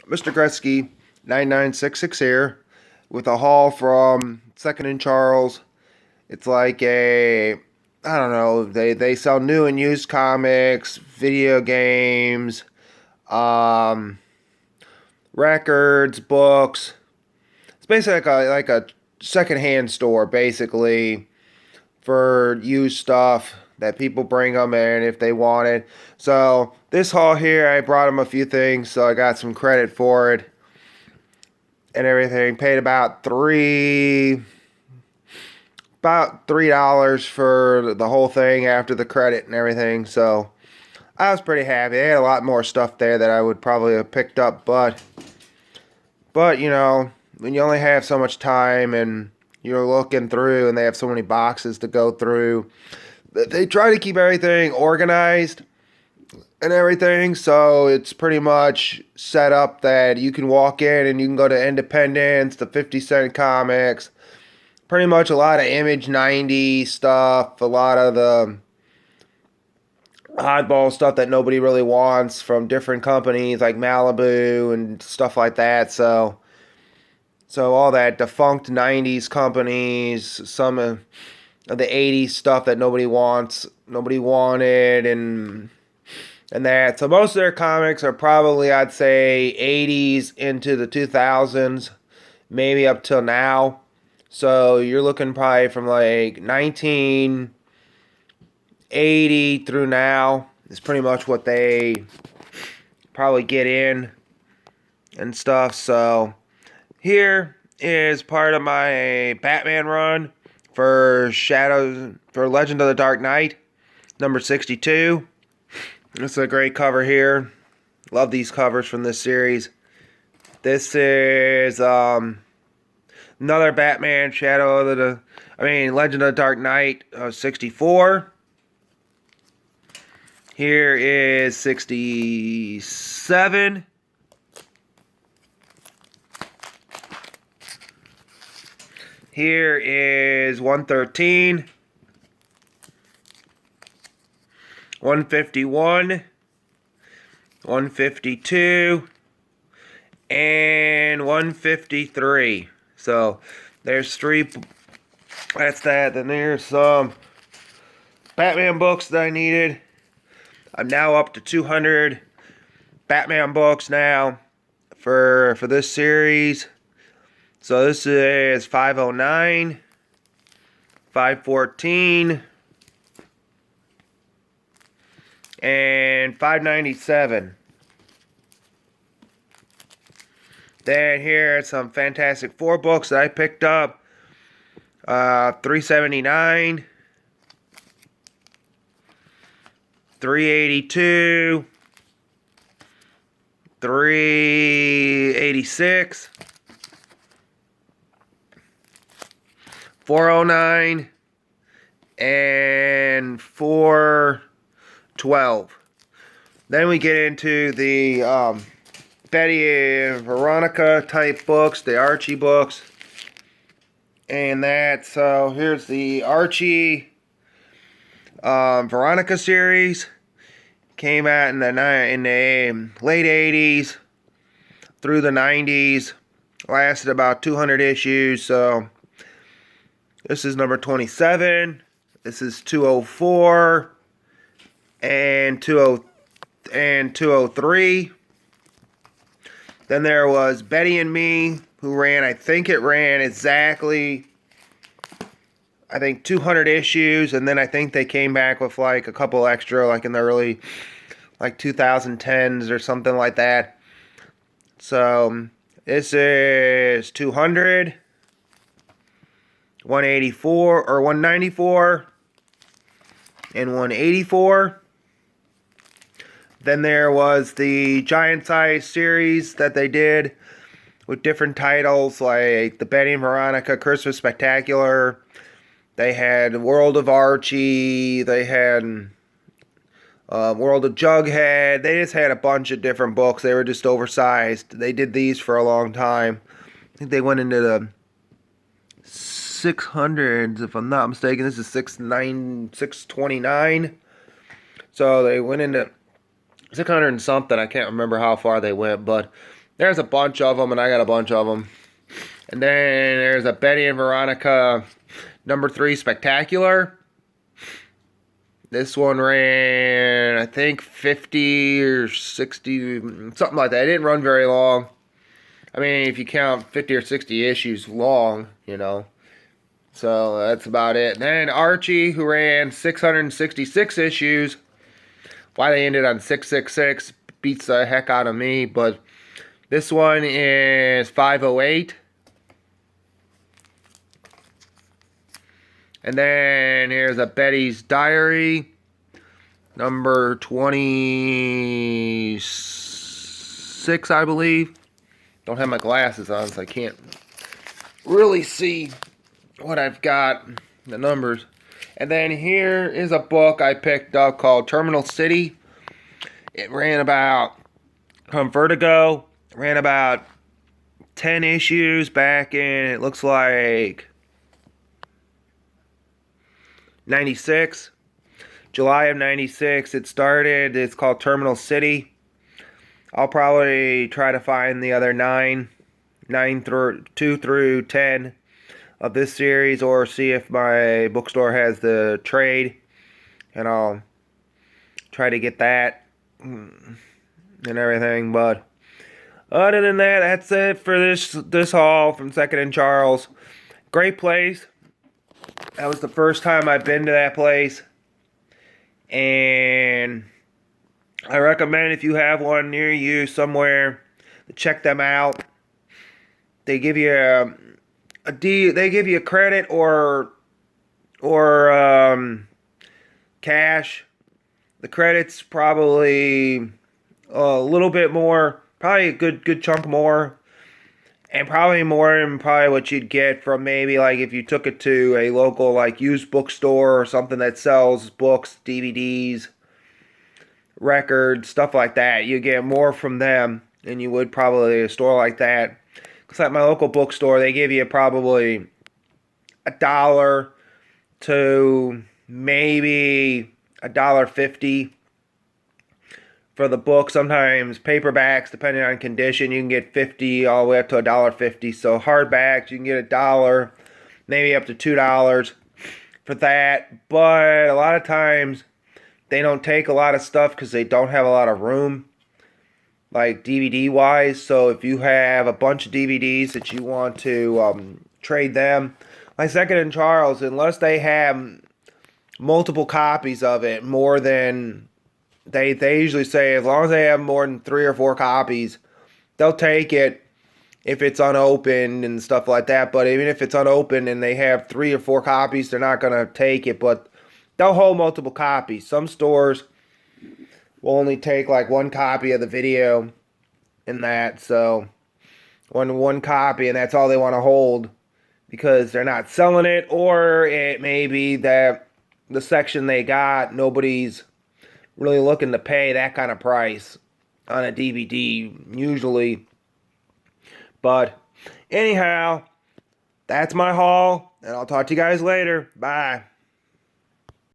Mr. Gretzky 9966 here with a haul from Second and Charles. It's like I don't know, they sell new and used comics, video games, um, records, books. It's basically like a secondhand store, basically, for used stuff that people bring them in if they want it. So this haul here, I brought them a few things, so I got some credit for it and everything. Paid about $3 for the whole thing after the credit and everything. So I was pretty happy. They had a lot more stuff there that I would probably have picked up, but you know, when you only have so much time and you're looking through and they have so many boxes to go through, they try to keep everything organized and everything, so it's pretty much set up that you can walk in and you can go to Independence, the 50 Cent Comics, pretty much a lot of Image 90 stuff, a lot of the oddball stuff that nobody really wants from different companies like Malibu and stuff like that. So all that defunct 90s companies, some of the 80s stuff that nobody wanted, and that. So most of their comics are probably, I'd say, 80s into the 2000s, maybe up till now. So you're looking probably from like 1980 through now is pretty much what they probably get in and stuff. So here is part of my Batman run for Legend of the Dark Knight, number 62. This is a great cover here. Love these covers from this series. This is another Batman Legend of the Dark Knight 64. Here is 67. Here is 113. 151, 152, and 153. So there's three. That's that. Then there's some Batman books that I needed. I'm now up to 200 Batman books now for this series. So this is 509, 514. And 597. Then here are some Fantastic Four books that I picked up. 379, 382, 386, 409, and 412. Then we get into the Betty and Veronica type books, the Archie books, and that. So here's the Archie Veronica series. Came out in the late 80s through the 90s. Lasted about 200 issues. So this is number 27. This is 204 and 203. Then there was Betty and Me, who ran, I think it ran exactly, 200 issues, and then I think they came back with like a couple extra, like in the early, like 2010s or something like that. So this is 200, 184, or 194, and 184. Then there was the Giant Size series that they did with different titles, like the Betty and Veronica Christmas Spectacular. They had World of Archie. They had World of Jughead. They just had a bunch of different books. They were just oversized. They did these for a long time. I think they went into the 600s, if I'm not mistaken. This is 629. So they went into 600 and something. I can't remember how far they went, but There's a bunch of them, and I got a bunch of them. And then there's a Betty and Veronica #3 Spectacular. This one ran, I think, 50 or 60, something like that. It didn't run very long. I mean, if you count 50 or 60 issues long, you know. So that's about it. And then Archie, who ran 666 issues. Why they ended on 666 beats the heck out of me. But this one is 508. And then here's a Betty's Diary, number 26, I believe. Don't have my glasses on, so I can't really see what I've got, the numbers. And then here is a book I picked up called Terminal City. It ran about, from Vertigo, ran about 10 issues back in, it looks like 96. July of 96 it started. It's called Terminal City. I'll probably try to find the other 2 through 10 of this series, or see if my bookstore has the trade, and I'll try to get that and everything. But other than that, that's it for this haul from Second and Charles. Great place. That was the first time I've been to that place, and I recommend, if you have one near you somewhere, to check them out. They give you they give you credit or cash. The credit's probably a little bit more, probably a good chunk more. And probably more than probably what you'd get from maybe like if you took it to a local like used bookstore or something that sells books, DVDs, records, stuff like that. You get more from them than you would probably a store like that. Because at my local bookstore, they give you probably $1 to maybe $1.50 for the book. Sometimes paperbacks, depending on condition, you can get 50 all the way up to $1.50. So hardbacks, you can get $1, maybe up to $2 for that. But a lot of times they don't take a lot of stuff because they don't have a lot of room, like DVD wise. So if you have a bunch of DVDs that you want to trade them, like Second and Charles, unless they have multiple copies of it, more than they usually say, as long as they have more than 3 or 4 copies, they'll take it if it's unopened and stuff like that. But even if it's unopened and they have 3 or 4 copies, they're not going to take it. But they'll hold multiple copies. Some stores will only take like 1 copy of the video and that. So one copy, and that's all they want to hold, because they're not selling it, or it may be that the section they got, nobody's really looking to pay that kind of price on a DVD usually. But anyhow, that's my haul, and I'll talk to you guys later. Bye.